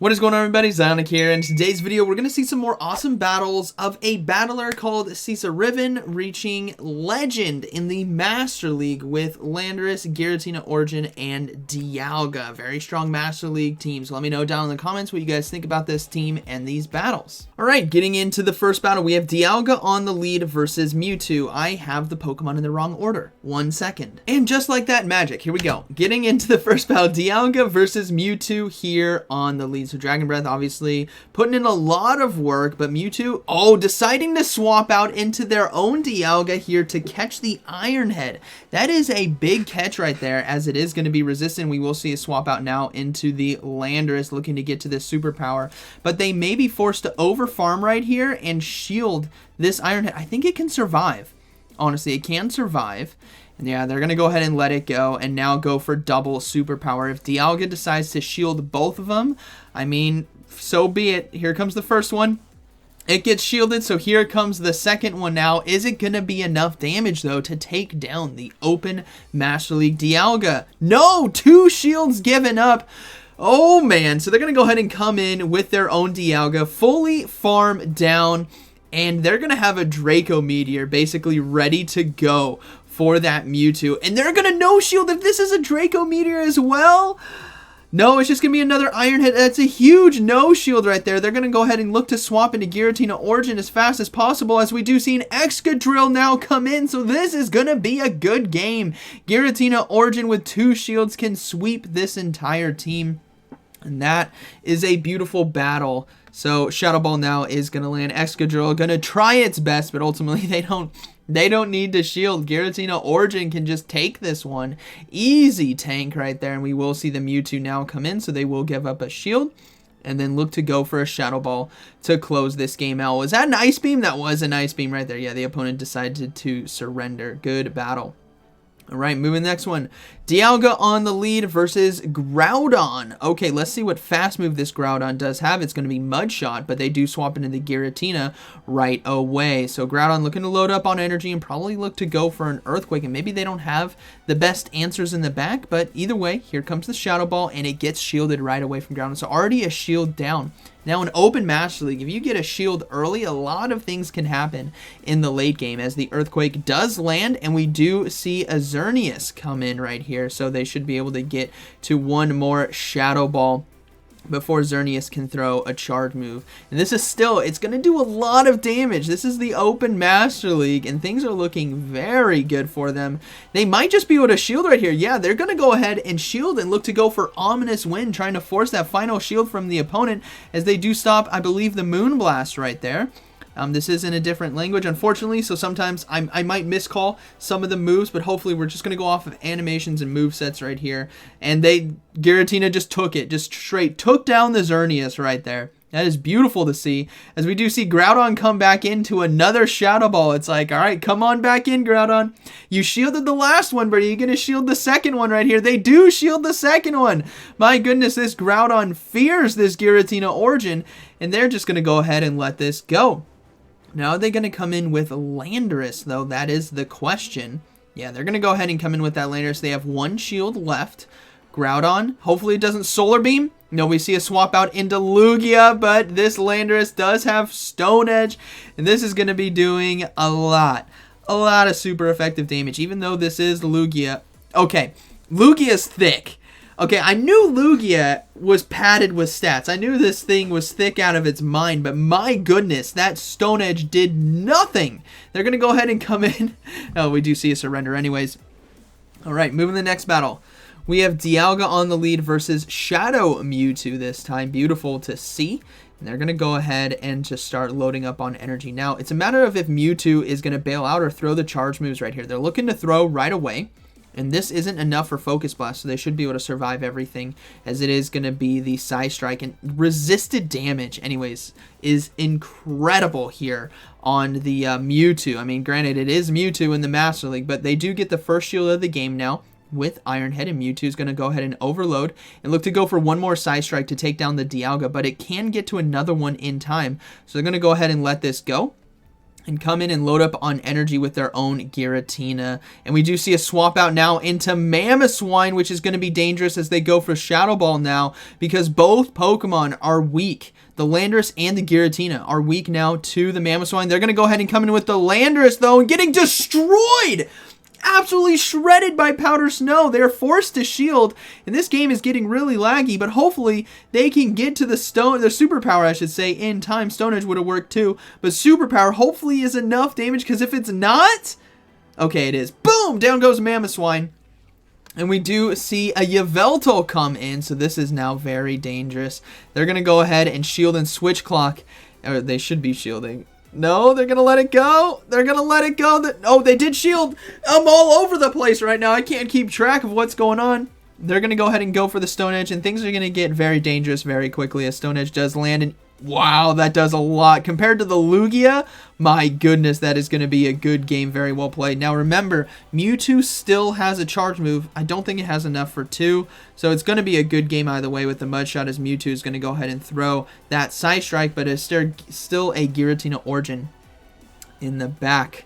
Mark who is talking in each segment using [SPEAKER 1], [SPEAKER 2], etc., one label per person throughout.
[SPEAKER 1] What is going on, everybody? ZyoniK here. In today's video, we're going to see some more awesome battles of a battler called Riven reaching Legend in the Master League with Landorus, Giratina, Origin, and Dialga. Very strong Master League team. So let me know down in the comments what you guys think about this team and these battles. Alright, getting into the first battle, we have Dialga on the lead versus Mewtwo. I have the Pokemon in the wrong order. 1 second. And just like that, magic. Here we go. Getting into the first battle, Dialga versus Mewtwo here on the lead. So Dragon Breath obviously putting in a lot of work, but Mewtwo, deciding to swap out into their own Dialga here to catch the Iron Head. That is a big catch right there, as it is going to be resistant. We will see a swap out now into the Landorus looking to get to this superpower, but they may be forced to over farm right here and shield this Iron Head. I think it can survive. Honestly, it can survive. And yeah, they're going to go ahead and let it go and now go for double superpower. If Dialga decides to shield both of them, I mean, so be it. Here comes the first one. It gets shielded, so here comes the second one now. Is it going to be enough damage, though, to take down the open Master League Dialga? No! 2 shields given up. Oh, man. So they're going to go ahead and come in with their own Dialga, fully farm down, and they're going to have a Draco Meteor basically ready to go for that Mewtwo. And they're going to no-shield if this is a Draco Meteor as well. No, it's just going to be another Iron Head. That's a huge no-shield right there. They're going to go ahead and look to swap into Giratina Origin as fast as possible, as we do see an Excadrill now come in. So this is going to be a good game. Giratina Origin with 2 shields can sweep this entire team. And that is a beautiful battle. So Shadow Ball now is going to land. Excadrill going to try its best, but ultimately they don't need to shield. Giratina Origin can just take this one. Easy tank right there. And we will see the Mewtwo now come in, so they will give up a shield and then look to go for a Shadow Ball to close this game out. Was that an Ice Beam? That was an Ice Beam right there. Yeah, the opponent decided to surrender. Good battle. All right, moving to the next one. Dialga on the lead versus Groudon. Okay, let's see what fast move this Groudon does have. It's going to be Mud Shot, but they do swap into the Giratina right away. So Groudon looking to load up on energy and probably look to go for an Earthquake. And maybe they don't have the best answers in the back, but either way, here comes the Shadow Ball, and it gets shielded right away from Groudon. So already a shield down. Now, in Open Master League, if you get a shield early, a lot of things can happen in the late game, as the Earthquake does land, and we do see a Xerneas come in right here, so they should be able to get to one more Shadow Ball before Xerneas can throw a charge move. And this is still, it's going to do a lot of damage. This is the Open Master League, and things are looking very good for them. They might just be able to shield right here. Yeah, they're going to go ahead and shield and look to go for Ominous Wind, trying to force that final shield from the opponent, as they do stop, I believe, the Moonblast right there. This is in a different language, unfortunately, so sometimes I might miscall some of the moves, but hopefully we're just going to go off of animations and movesets right here. And Giratina just took it, just straight took down the Xerneas right there. That is beautiful to see, as we do see Groudon come back into another Shadow Ball. It's like, all right, come on back in, Groudon. You shielded the last one, but are you going to shield the second one right here? They do shield the second one. My goodness, this Groudon fears this Giratina Origin, and they're just going to go ahead and let this go. Now, are they going to come in with Landorus, though? That is the question. Yeah, they're going to go ahead and come in with that Landorus. They have 1 shield left. Groudon, hopefully it doesn't Solar Beam. No, we see a swap out into Lugia, but this Landorus does have Stone Edge, and this is going to be doing a lot of super effective damage, even though this is Lugia. Okay, Lugia's thick. Okay, I knew Lugia was padded with stats. I knew this thing was thick out of its mind, but my goodness, that Stone Edge did nothing. They're going to go ahead and come in. Oh, we do see a surrender anyways. All right, moving to the next battle. We have Dialga on the lead versus Shadow Mewtwo this time. Beautiful to see. And they're going to go ahead and just start loading up on energy. Now, it's a matter of if Mewtwo is going to bail out or throw the charge moves right here. They're looking to throw right away. And this isn't enough for Focus Blast, so they should be able to survive everything, as it is going to be the Psy Strike. And resisted damage, anyways, is incredible here on the Mewtwo. I mean, granted, it is Mewtwo in the Master League, but they do get the first shield of the game now with Iron Head, and Mewtwo is going to go ahead and overload and look to go for one more Psy Strike to take down the Dialga, but it can get to another one in time. So they're going to go ahead and let this go. and come in and load up on energy with their own Giratina. And we do see a swap out now into Mamoswine, which is going to be dangerous as they go for Shadow Ball now, because both Pokemon are weak. The Landorus and the Giratina are weak now to the Mamoswine. They're going to go ahead and come in with the Landorus, though, and getting destroyed! Absolutely shredded by Powder Snow. They're forced to shield, and this game is getting really laggy, but hopefully they can get to the superpower, I should say, in time. Stone Edge would have worked too, but superpower hopefully is enough damage, because if it's not, okay, it is. Boom! Down goes Mamoswine. And we do see a Yveltal come in, so this is now very dangerous. They're going to go ahead and shield and switch clock, or they should be shielding. No, they're going to let it go. They're going to let it go. Oh, they did shield. I'm all over the place right now. I can't keep track of what's going on. They're going to go ahead and go for the Stone Edge, and things are going to get very dangerous very quickly as Stone Edge does land. And wow, that does a lot. Compared to the Lugia, my goodness, that is going to be a good game. Very well played. Now remember, Mewtwo still has a charge move. I don't think it has enough for 2. So it's going to be a good game either way with the Mud Shot, as Mewtwo is going to go ahead and throw that Side Strike, but it's still a Giratina Origin in the back.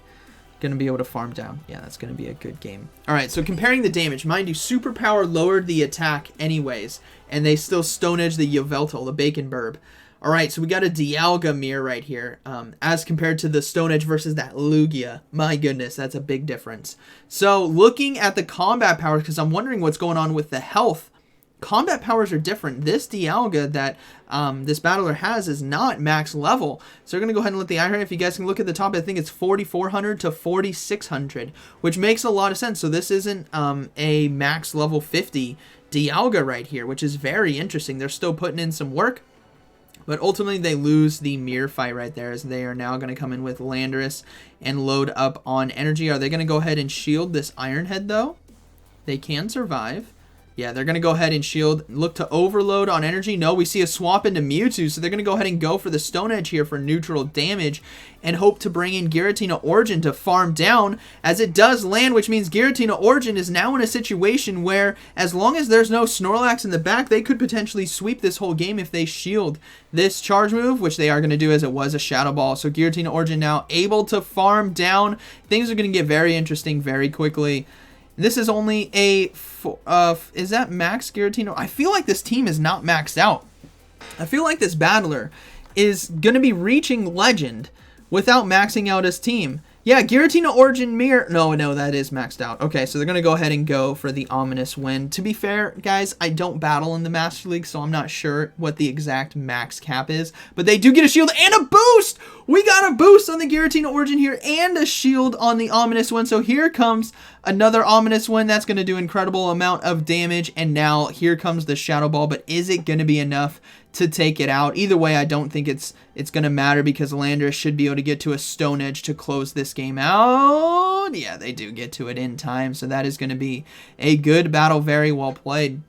[SPEAKER 1] Going to be able to farm down. Yeah, that's going to be a good game. Alright, so comparing the damage. Mind you, Superpower lowered the attack anyways, and they still Stone Edge the Yveltal, the Bacon Burb. Alright, so we got a Dialga mirror right here, as compared to the Stone Edge versus that Lugia. My goodness, that's a big difference. So, looking at the combat powers, because I'm wondering what's going on with the health, combat powers are different. This Dialga that this battler has is not max level. So we're going to go ahead and let the Iron, if you guys can look at the top, I think it's 4,400 to 4,600, which makes a lot of sense. So this isn't a max level 50 Dialga right here, which is very interesting. They're still putting in some work. But ultimately, they lose the mirror fight right there, as they are now going to come in with Landorus and load up on energy. Are they going to go ahead and shield this Iron Head, though? They can survive. Yeah, they're going to go ahead and shield. Look to overload on energy. No, we see a swap into Mewtwo, so they're going to go ahead and go for the Stone Edge here for neutral damage and hope to bring in Giratina Origin to farm down, as it does land, which means Giratina Origin is now in a situation where, as long as there's no Snorlax in the back, they could potentially sweep this whole game if they shield this charge move, which they are going to do, as it was a Shadow Ball. So Giratina Origin now able to farm down. Things are going to get very interesting very quickly. This is only a, is that max Giratina? I feel like this team is not maxed out. I feel like this battler is going to be reaching Legend without maxing out his team. Yeah, Giratina Origin Mirror. No, that is maxed out. Okay, so they're going to go ahead and go for the ominous win. To be fair, guys, I don't battle in the Master League, so I'm not sure what the exact max cap is. But they do get a shield and a boost! We got a boost on the Giratina Origin here and a shield on the ominous one. So here comes another ominous one. That's going to do incredible amount of damage. And now here comes the Shadow Ball. But is it going to be enough to take it out? Either way, I don't think it's going to matter, because Landorus should be able to get to a Stone Edge to close this game out. Yeah, they do get to it in time, so that is going to be a good battle. Very well played.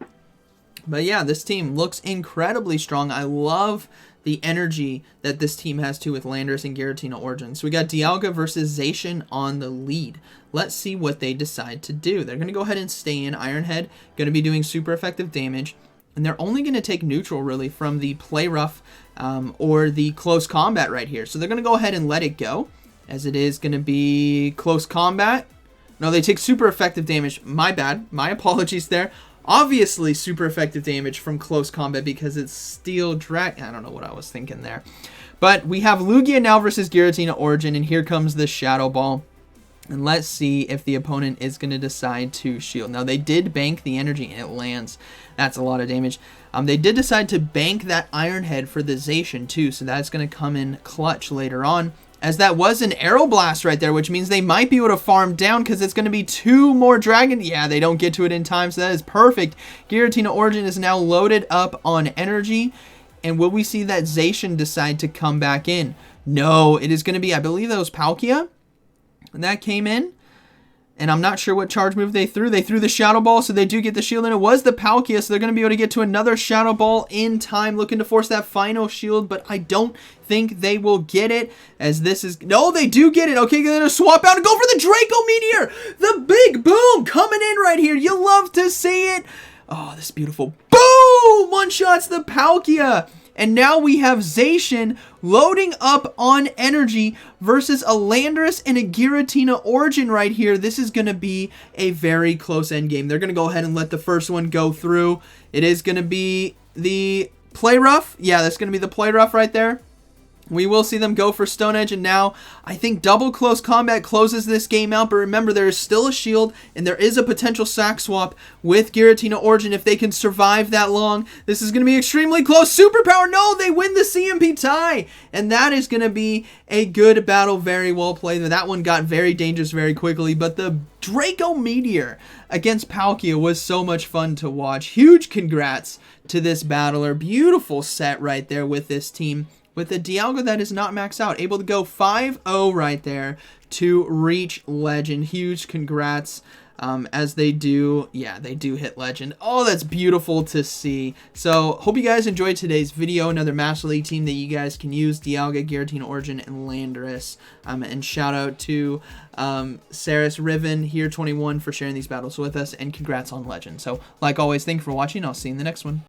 [SPEAKER 1] But yeah, this team looks incredibly strong. I love the energy that this team has too with Landorus and Giratina Origin. So we got Dialga versus Zacian on the lead. Let's see what they decide to do. They're going to go ahead and stay in. Iron Head going to be doing super effective damage. And they're only going to take neutral, really, from the Play Rough or the Close Combat right here. So they're going to go ahead and let it go, as it is going to be Close Combat. No, they take super effective damage. My bad. My apologies there. Obviously, super effective damage from Close Combat, because it's Steel Dragon. I don't know what I was thinking there. But we have Lugia now versus Giratina Origin, and here comes the Shadow Ball. And let's see if the opponent is going to decide to shield. Now, they did bank the energy, and it lands. That's a lot of damage. They did decide to bank that Iron Head for the Zacian, too. So that's going to come in clutch later on, as that was an Aero Blast right there, which means they might be able to farm down, because it's going to be 2 more Dragon. Yeah, they don't get to it in time, so that is perfect. Giratina Origin is now loaded up on energy. And will we see that Zacian decide to come back in? No, it is going to be, I believe that was Palkia. And that came in, and I'm not sure what charge move they threw. They threw the Shadow Ball, so they do get the shield, and it was the Palkia, so they're going to be able to get to another Shadow Ball in time, looking to force that final shield, but I don't think they will get it, as this is... No, they do get it. Okay, they're going to swap out and go for the Draco Meteor! The big boom coming in right here. You love to see it. Oh, this is beautiful. Boom! One-shots the Palkia. And now we have Zacian loading up on energy versus a Landorus and a Giratina Origin right here. This is going to be a very close end game. They're going to go ahead and let the first one go through. It is going to be the Play Rough. Yeah, that's going to be the Play Rough right there. We will see them go for Stone Edge, and now I think double close combat closes this game out, but remember there is still a shield, and there is a potential sack swap with Giratina Origin if they can survive that long. This is going to be extremely close. Superpower, no, they win the CMP tie, and that is going to be a good battle, very well played. That one got very dangerous very quickly, but the Draco Meteor against Palkia was so much fun to watch. Huge congrats to this battler. Beautiful set right there with this team, with a Dialga that is not maxed out, able to go 5-0 right there to reach Legend. Huge congrats as they do, yeah, they do hit Legend. Oh, that's beautiful to see. So, hope you guys enjoyed today's video. Another Master League team that you guys can use, Dialga, Giratina Origin, and Landorus. And shout out to Saris Riven here 21 for sharing these battles with us, and congrats on Legend. So, like always, thank you for watching. I'll see you in the next one.